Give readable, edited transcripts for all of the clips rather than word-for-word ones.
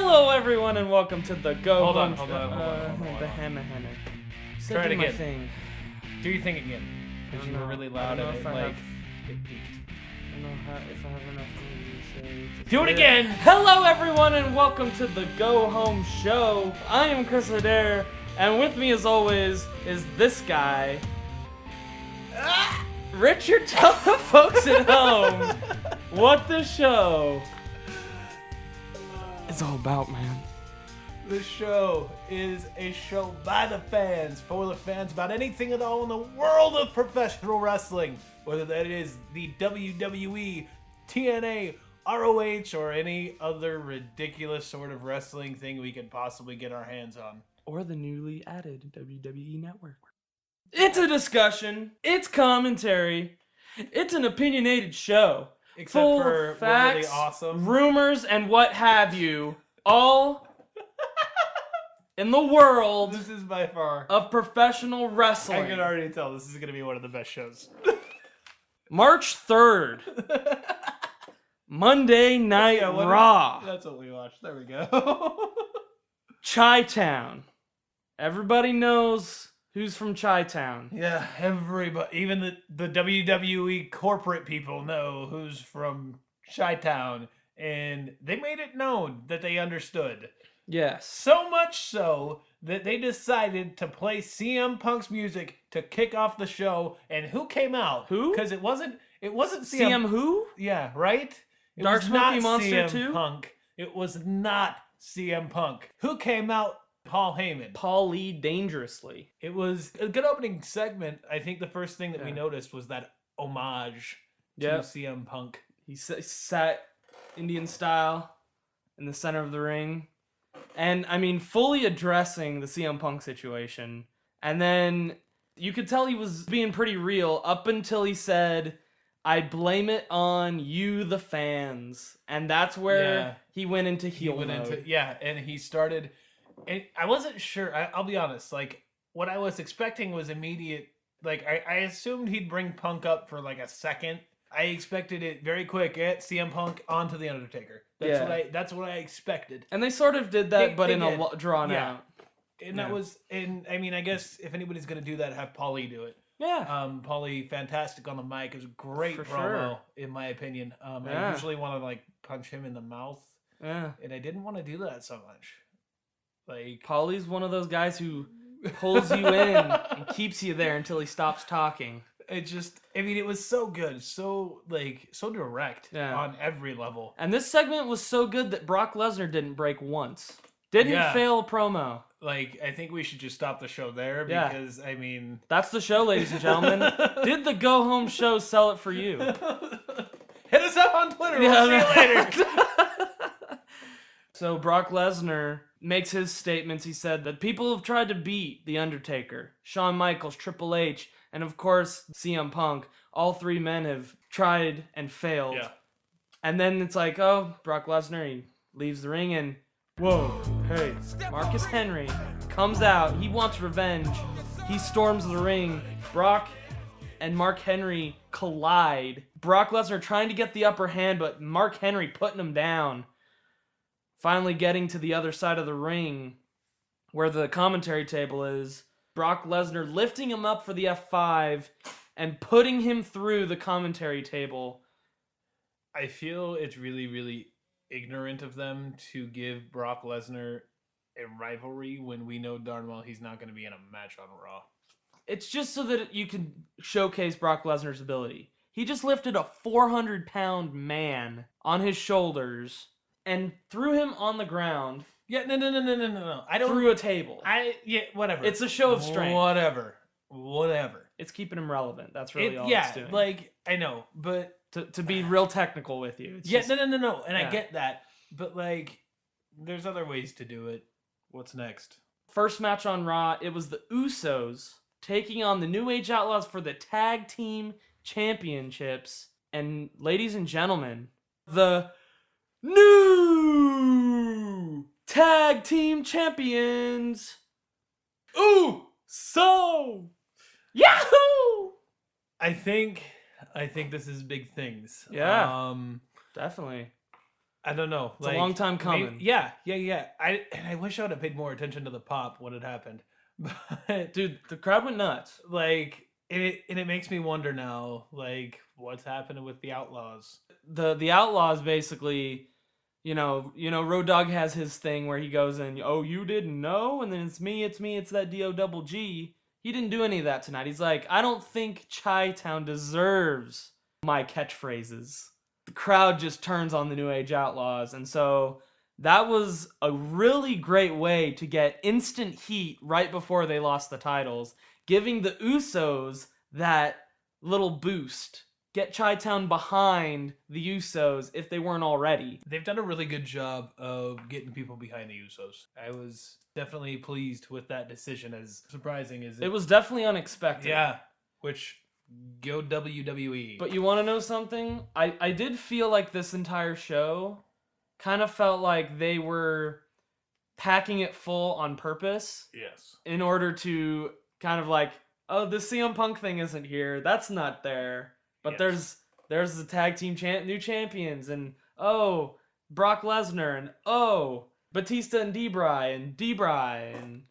Hello, everyone, and welcome to the Go Hold on, Home hold on, hold on, hold on, hold The on. Hammer Henner. Said Try it do my again. thing. Do your thing again. Because you were really loud and it peaked. I don't know if I have enough to say. Do it again! Hello, everyone, and welcome to the Go Home Show. I am Chris Adair, and with me, as always, is this guy. Richard, tell the folks at home what the show is all about, man. This show is a show by the fans, for the fans, about anything at all in the world of professional wrestling. Whether that is the WWE, TNA, ROH, or any other ridiculous sort of wrestling thing we could possibly get our hands on. Or the newly added WWE Network. It's a discussion. It's commentary. It's an opinionated show. Except full for of we're really facts, awesome. rumors, and what have you. All in the world This is by far... of professional I wrestling. can already tell this is going to be one of the best shows. March 3rd. Monday Night Yeah, what- Raw. That's what we watched. There we go. Chi-Town. Everybody knows who's from Chi-Town. Yeah, everybody, even the WWE corporate people know who's from Chi-Town, and they made it known that they understood. Yes. So much so that they decided to play CM Punk's music to kick off the show. And who came out? Who? Because it wasn't CM who? Yeah, right? It Dark was Smoky not Monster CM 2? Punk. It was not CM Punk. Who came out? Paul Heyman. Paul Lee Dangerously. It was a good opening segment. I think the first thing that we Yeah. noticed was that homage to Yep. CM Punk. He sat Indian style in the center of the ring. And, I mean, fully addressing the CM Punk situation. And then you could tell he was being pretty real up until he said, I blame it on you, the fans. And that's where Yeah. he went into He heel went mode. and he started. And I wasn't sure. I'll be honest. Like, what I was expecting was immediate. Like, I assumed he'd bring Punk up for like a second. I expected it very quick at CM Punk onto the Undertaker. That's what I expected. And they sort of did that, but they in did. a drawn Yeah. out. And Yeah. that was, and I mean, I guess if anybody's gonna do that, have Paulie do it. Yeah. Paulie, fantastic on the mic. It was a great For promo, sure. in my opinion. I Yeah. usually want to like punch him in the mouth, Yeah. and I didn't want to do that so much. Like, Paulie's one of those guys who pulls you in and keeps you there until he stops talking. it just, I mean, it was so good, so direct Yeah. on every level. And this segment was so good that Brock Lesnar didn't break once. Didn't Yeah. fail a promo. Like, I think we should just stop the show there Yeah. because, I mean, That's the show, ladies and gentlemen. Did the Go Home Show sell it for you? hit us up on Twitter. We'll see you later. So Brock Lesnar makes his statements. He said that people have tried to beat The Undertaker, Shawn Michaels, Triple H, and of course CM Punk. All three men have tried and failed. Yeah. And then it's like, oh, Brock Lesnar, he leaves the ring and, whoa, hey, Marcus Henry comes out. He wants revenge. He storms the ring. Brock and Mark Henry collide. Brock Lesnar trying to get the upper hand, but Mark Henry putting him down. Finally getting to the other side of the ring where the commentary table is. Brock Lesnar lifting him up for the F5 and putting him through the commentary table. I feel it's really, really ignorant of them to give Brock Lesnar a rivalry when we know darn well he's not going to be in a match on Raw. It's just so that you can showcase Brock Lesnar's ability. He just lifted a 400-pound man on his shoulders and threw him on the ground Yeah, no. I don't. through a table. Whatever. It's a show of strength. Whatever. It's keeping him relevant. That's really all Yeah, it's doing. like, I know, but To be real technical with you. It's yeah, just, no, and yeah. I get that, but like, there's other ways to do it. What's next? First match on Raw, it was the Usos taking on the New Age Outlaws for the Tag Team Championships. And ladies and gentlemen, the new Tag Team Champions, Uso! Yahoo! I think this is big things. Yeah. Definitely. I don't know. It's a long time coming. Yeah. I wish I would have paid more attention to the pop when it happened. But Dude, the crowd went nuts. like it makes me wonder now, like what's happening with the Outlaws. The Outlaws basically, Road Dogg has his thing where he goes in, oh, you didn't know? And then it's me, it's that D-O double G. He didn't do any of that tonight. He's like, I don't think Chi-Town deserves my catchphrases. The crowd just turns on the New Age Outlaws. And so that was a really great way to get instant heat right before they lost the titles, giving the Usos that little boost. Get Chi-Town behind the Usos if they weren't already. They've done a really good job of getting people behind the Usos. I was definitely pleased with that decision, as surprising as It was definitely unexpected. Yeah, which go WWE. But you want to know something? I did feel like this entire show kind of felt like they were packing it full on purpose yes, in order to kind of like, oh, the CM Punk thing isn't here. That's not there. But Yes. there's the tag team new champions, and oh, Brock Lesnar, and oh, Batista and Debray and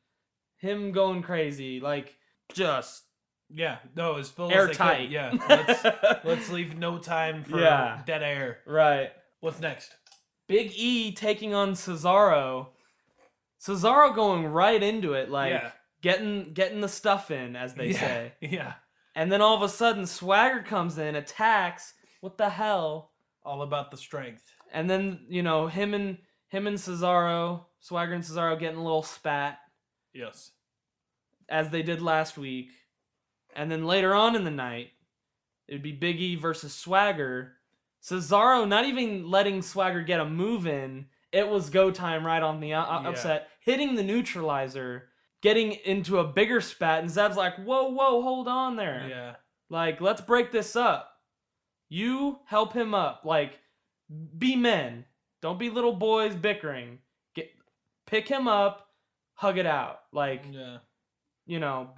him going crazy, like just yeah, no, as full as airtight. they could. Yeah, let's leave no time for dead air. Right. What's next? Big E taking on Cesaro. Cesaro going right into it, like Yeah. getting the stuff in, as they say. Yeah, And then all of a sudden, Swagger comes in, attacks. What the hell? all about the strength. And then him and Cesaro, Swagger and Cesaro getting a little spat Yes. as they did last week. And then later on in the night, it'd be Big E versus Swagger. Cesaro not even letting Swagger get a move in. It was go time right on the upset, hitting the neutralizer, getting into a bigger spat, and Zeb's like, whoa, hold on there. Yeah. Like, let's break this up. You help him up. Like, be men. Don't be little boys bickering. Pick him up, hug it out. Like, Yeah.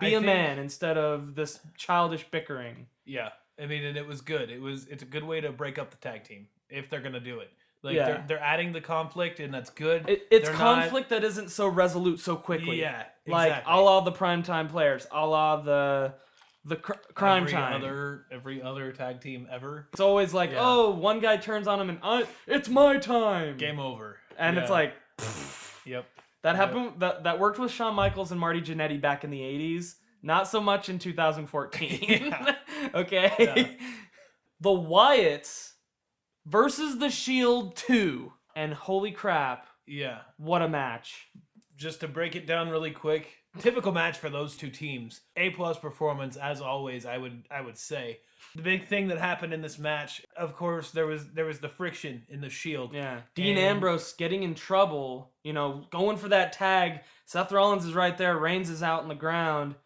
be a man instead of this childish bickering. Yeah. I mean, and it was good. It's a good way to break up the tag team if they're gonna do it. Like Yeah. they're adding the conflict, and that's good. It's They're conflict that isn't so resolute so quickly. Yeah, Like, exactly. a la the primetime players, a la the crime time. Every other tag team ever. It's always like, Yeah. oh, one guy turns on him and it's my time. Game over. And it's Yeah. like, Yep. that happened. That worked with Shawn Michaels and Marty Jannetty back in the 80s. Not so much in 2014. Yeah. Okay. Yeah. The Wyatts versus the Shield 2. And holy crap, Yeah. what a match. Just to break it down really quick, typical match for those two teams. A+ performance as always, I would say. The big thing that happened in this match, of course, there was the friction in the Shield. Yeah. Dean And- Ambrose getting in trouble, going for that tag. Seth Rollins is right there. Reigns is out on the ground.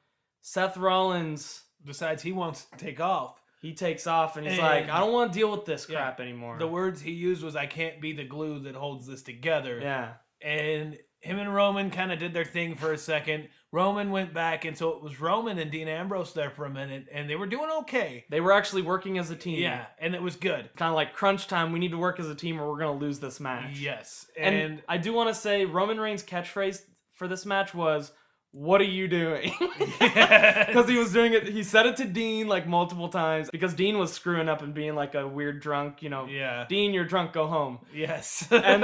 Seth Rollins, Decides he wants to take off. he takes off and he's And- like, I don't want to deal with this Yeah. crap anymore. The words he used was, "I can't be the glue that holds this together." Yeah. And him and Roman kind of did their thing for a second. Roman went back, and so it was Roman and Dean Ambrose there for a minute, and they were doing okay. They were actually working as a team. Yeah, and it was good. Kind of like crunch time. We need to work as a team or we're going to lose this match. Yes. And I do want to say Roman Reigns' catchphrase for this match was, "What are you doing?" Because he was doing it. He said it to Dean like multiple times because Dean was screwing up and being like a weird drunk. Yeah. Dean, you're drunk. Go home. Yes. And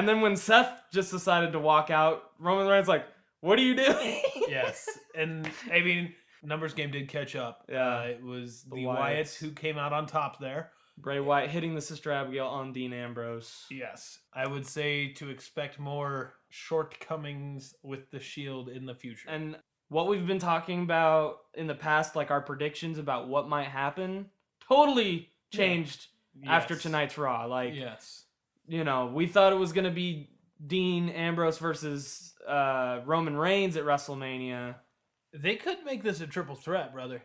then when Seth just decided to walk out, Roman Reigns like, "What are you doing?" Yes. And I mean, numbers game did catch up. Yeah. It was the Wyatts. Wyatts who came out on top there. Bray Wyatt hitting the Sister Abigail on Dean Ambrose. Yes. I would say to expect more shortcomings with the Shield in the future. And what we've been talking about in the past, like our predictions about what might happen, totally changed after Yes. tonight's Raw. Like, Yes. we thought it was going to be Dean Ambrose versus Roman Reigns at WrestleMania. They could make this a triple threat, brother.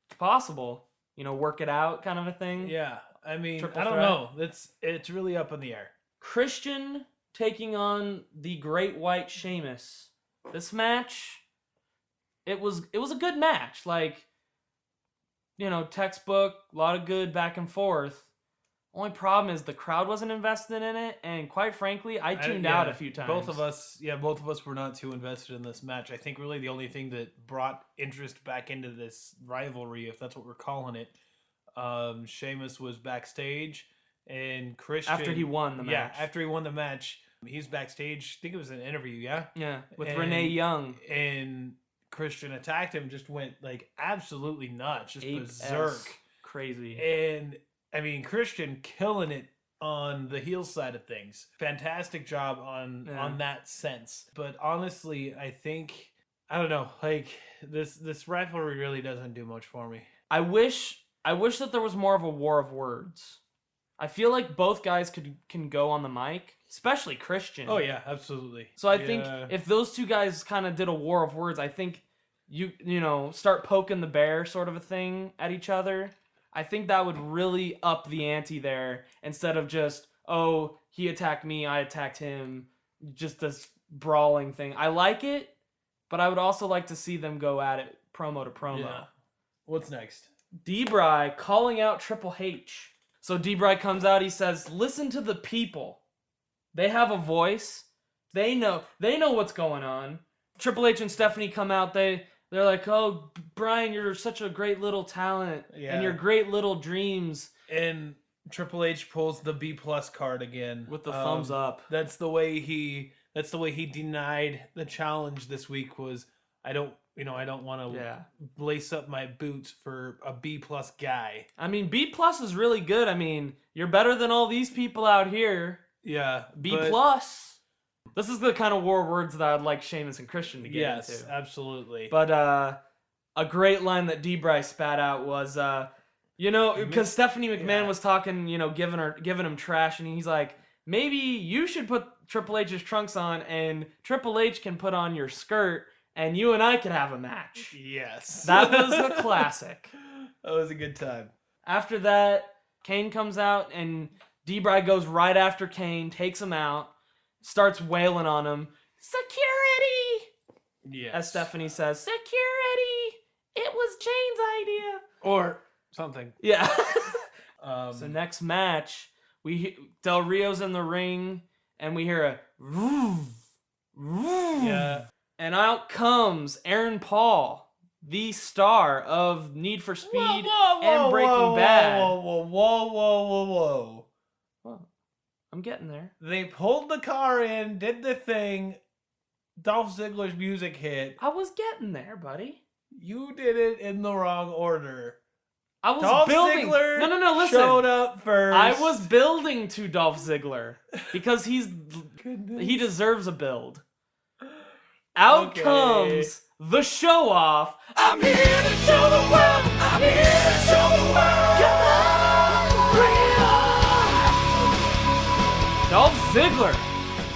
It's possible. Work it out kind of a thing. Yeah. I mean, Triple I don't threat. know. It's really up in the air. Christian taking on the Great White Sheamus. This match, it was a good match. Like, textbook, a lot of good back and forth. Only problem is the crowd wasn't invested in it, and quite frankly, I tuned out a few times. Both of us were not too invested in this match. I think really the only thing that brought interest back into this rivalry, if that's what we're calling it, Sheamus was backstage, and Christian After he won the match. Yeah, after he won the match, he's backstage. I think it was an interview. Yeah, with Renee Young, and Christian attacked him. Just went like absolutely nuts, just berserk, crazy. And I mean, Christian killing it on the heel side of things. Fantastic job on that sense. But honestly, I think, I don't know, like this rivalry really doesn't do much for me. I wish that there was more of a war of words. I feel like both guys can go on the mic, especially Christian. Oh yeah, absolutely. So I think if those two guys kind of did a war of words, I think you know, start poking the bear sort of a thing at each other. I think that would really up the ante there, instead of just, oh, he attacked me, I attacked him, just this brawling thing. I like it, but I would also like to see them go at it promo to promo. Yeah. What's next? D-Bry calling out Triple H. So D-Bry comes out, he says, listen to the people. They have a voice. They know what's going on. Triple H and Stephanie come out, they're like, oh, Brian, you're such a great little talent, and your great little dreams. And Triple H pulls the B+ card again with the thumbs up. That's the way he denied the challenge this week. Was I don't want to lace up my boots for a B+ guy. I mean, B+ is really good. I mean, you're better than all these people out here. Yeah, B+. This is the kind of war words that I'd like Sheamus and Christian to get into. Yes, absolutely. But a great line that D-Bry spat out was, because Stephanie McMahon was talking, giving him trash, and he's like, maybe you should put Triple H's trunks on, and Triple H can put on your skirt, and you and I could have a match. Yes. That was a classic. That was a good time. After that, Kane comes out, and D-Bry goes right after Kane, takes him out, starts wailing on him. Security! Yes. As Stephanie says, security! It was Jane's idea. Or something. Yeah. So next match, Del Rio's in the ring, and we hear a vroom, vroom. Yeah. And out comes Aaron Paul, the star of Need for Speed and Breaking Bad. Whoa. Well, I'm getting there. They pulled the car in, did the thing. Dolph Ziggler's music hit. I was getting there, buddy. You did it in the wrong order. I was Dolph building. Ziggler No, listen. Showed up first. I was building to Dolph Ziggler because he deserves a build. Out comes the show off. I'm here to show the world. I'm here to show the world. Come on, bring it on. Dolph Ziggler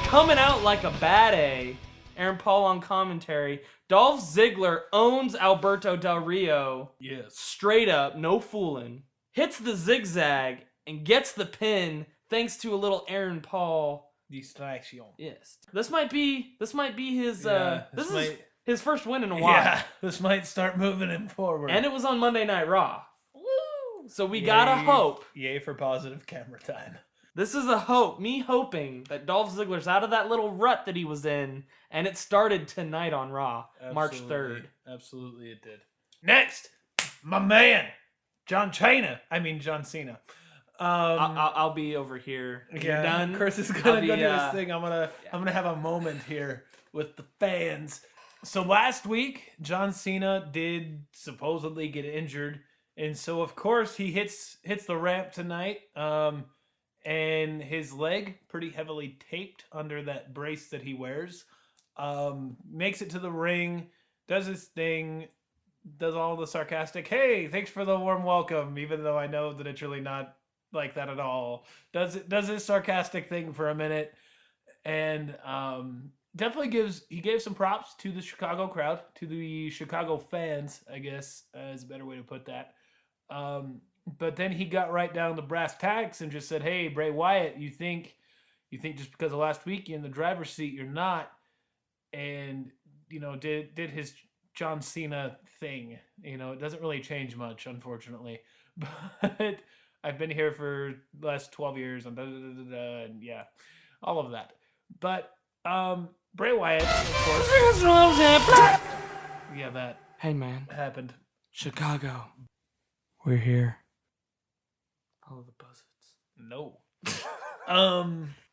coming out like a bad A. Aaron Paul on commentary. Dolph Ziggler owns Alberto Del Rio. Yes. Straight up, No fooling. Hits the zigzag and gets the pin thanks to a little Aaron Paul distraction. Yes. This might be his this is his first win in a while. Yeah, this might start moving him forward. And it was on Monday Night Raw. Woo! So we gotta hope. Yay for positive camera time. This is a hope. Me hoping that Dolph Ziggler's out of that little rut that he was in, and it started tonight on Raw, March 3rd. Absolutely it did. Next, my man, John Cena. I'll be over here. You're done. Chris is gonna go do his thing. I'm gonna have a moment here with the fans. So last week, John Cena did supposedly get injured, and so of course he hits the ramp tonight. And his leg pretty heavily taped under that brace that he wears. Makes it to the ring, does his thing, does all the sarcastic, hey, thanks for the warm welcome, even though I know that it's really not like that at all. Does his sarcastic thing for a minute, and definitely gave some props to the Chicago crowd, to the Chicago fans, I guess is a better way to put that. But then he got right down to brass tacks and just said, hey, Bray Wyatt, you think just because of last week you're in the driver's seat, you're not. And, did his John Cena thing. It doesn't really change much, unfortunately. But I've been here for the last 12 years and, and yeah, all of that. But Bray Wyatt, of course. Yeah, that Hey man, happened. Chicago. We're here. Follow the buzzards. No.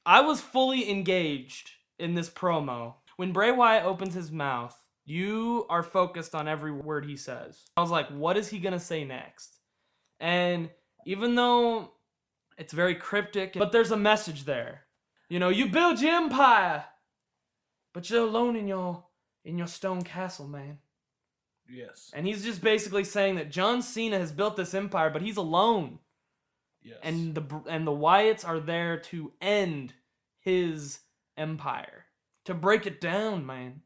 I was fully engaged in this promo. When Bray Wyatt opens his mouth, you are focused on every word he says. I was like, what is he gonna say next? And even though it's very cryptic, but there's a message there. You know, you build your empire, but you're alone in your stone castle, man. Yes. And he's just basically saying that John Cena has built this empire, but he's alone. Yes. And the Wyatts are there to end his empire, to break it down, man.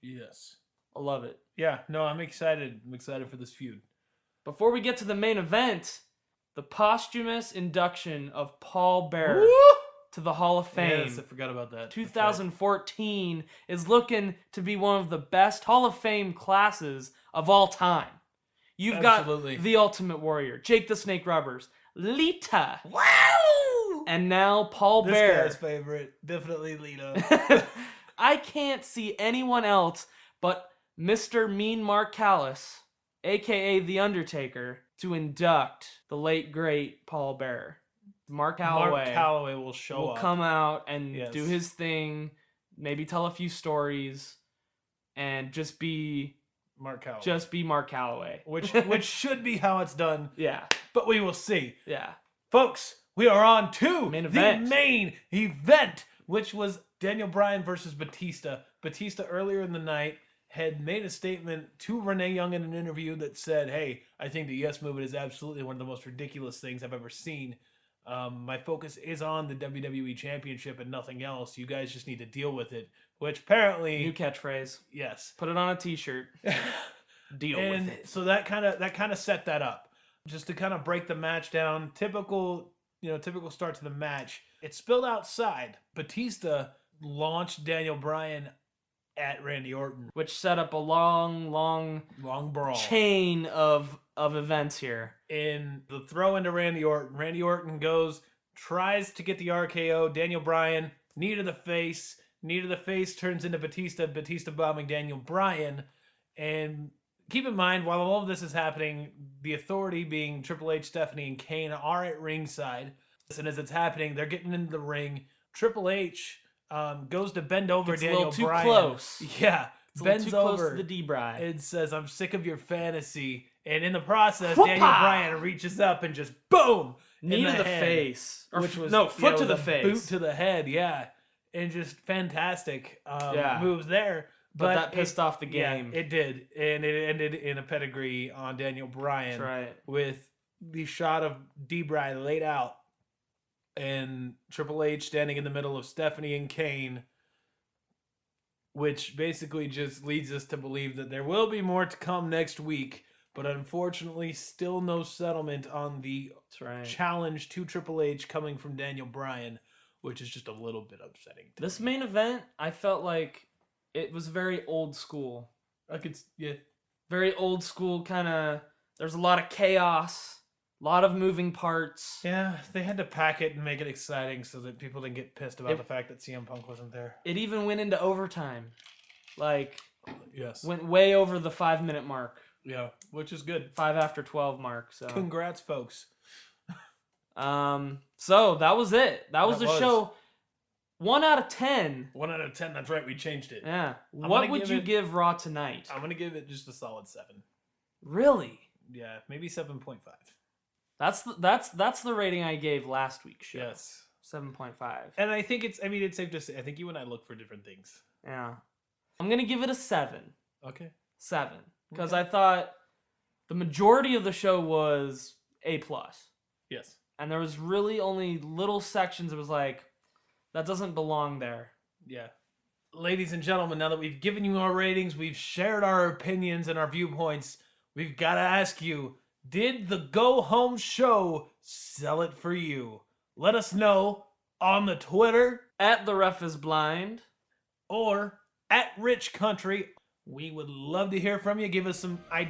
Yes. I love it. Yeah, no, I'm excited. I'm excited for this feud. Before we get to the main event, the posthumous induction of Paul Bearer Woo! to the Hall of Fame. Yes, I forgot about that. 2014 is looking to be one of the best Hall of Fame classes of all time. You've Absolutely. got The Ultimate Warrior, Jake the Snake Roberts, Lita, Wow! and now Paul This Bearer. guy's favorite. Definitely Lita. I can't see anyone else but Mr. Mean Mark Callis, aka The Undertaker, to induct the late great Paul Bearer. Mark Mark Calloway will show will up. come out and Yes. do his thing, maybe tell a few stories, and just be Mark Calloway. Mark Calloway. Which should be how it's done, Yeah, but we will see. yeah. Folks, we are on to Main the event. main event, which was Daniel Bryan versus Batista. Batista earlier in the night had made a statement to Renee Young in an interview that said, hey, I think the Yes Movement is absolutely one of the most ridiculous things I've ever seen. My focus is on the WWE Championship and nothing else. You guys just need to deal with it. Which apparently, New catchphrase. yes. Put it on a T-shirt. Deal And with it. so that kind of set that up. Just to kind of break the match down, typical start to the match. It spilled outside. Batista launched Daniel Bryan at Randy Orton. Which set up a long Long brawl. chain of events here. In the throw into Randy Orton. Randy Orton tries to get the RKO. Daniel Bryan, knee to the face. Knee to the face turns into Batista. Batista bombing Daniel Bryan. And keep in mind, while all of this is happening, the Authority, being Triple H, Stephanie, and Kane, are at ringside. And as it's happening, they're getting into the ring. Triple H goes to bend over Gets a Daniel little too Bryan. close. Yeah. It's a little Bends too close over to the D-Bry. and says, I'm sick of your fantasy. And in the process, Whoop-ah! Daniel Bryan reaches up and just boom! Knee in to the head, face. Or Which was foot to with the a face. boot to the head, yeah. And just fantastic moves there. But that pissed off the game. Yeah, it did. And it ended in a pedigree on Daniel Bryan. That's right. With the shot of D-Bry laid out and Triple H standing in the middle of Stephanie and Kane, which basically just leads us to believe that there will be more to come next week, but unfortunately still no settlement on the That's right. challenge to Triple H coming from Daniel Bryan, which is just a little bit upsetting. This main event, I felt like it was very old school. Yeah. Very old school kind of. There's a lot of chaos, a lot of moving parts. Yeah, they had to pack it and make it exciting so that people didn't get pissed about the fact that CM Punk wasn't there. It even went into overtime. Like, Yes. went way over the 5-minute mark. Yeah, which is good. 5 after 12 mark. So Congrats, folks. so that was it. That was That the was. show. 1 out of 10. 1 out of 10, that's right, we changed it. Yeah. gonna What would give you it- give Raw tonight? I'm going to give it just a solid 7. Really? Yeah, maybe 7.5. That's the rating I gave last week's show. Yes. 7.5. And I think it's safe to say, I think you and I look for different things. Yeah. I'm going to give it a 7. Okay. 7. Because Okay. I thought the majority of the show was A+. Yes. And there was really only little sections that was like, that doesn't belong there. Yeah. Ladies and gentlemen, now that we've given you our ratings, we've shared our opinions and our viewpoints, we've got to ask you, did the Go Home Show sell it for you? Let us know on the Twitter At The Ref Is Blind. or at Rich Country. We would love to hear from you. Give us some ideas.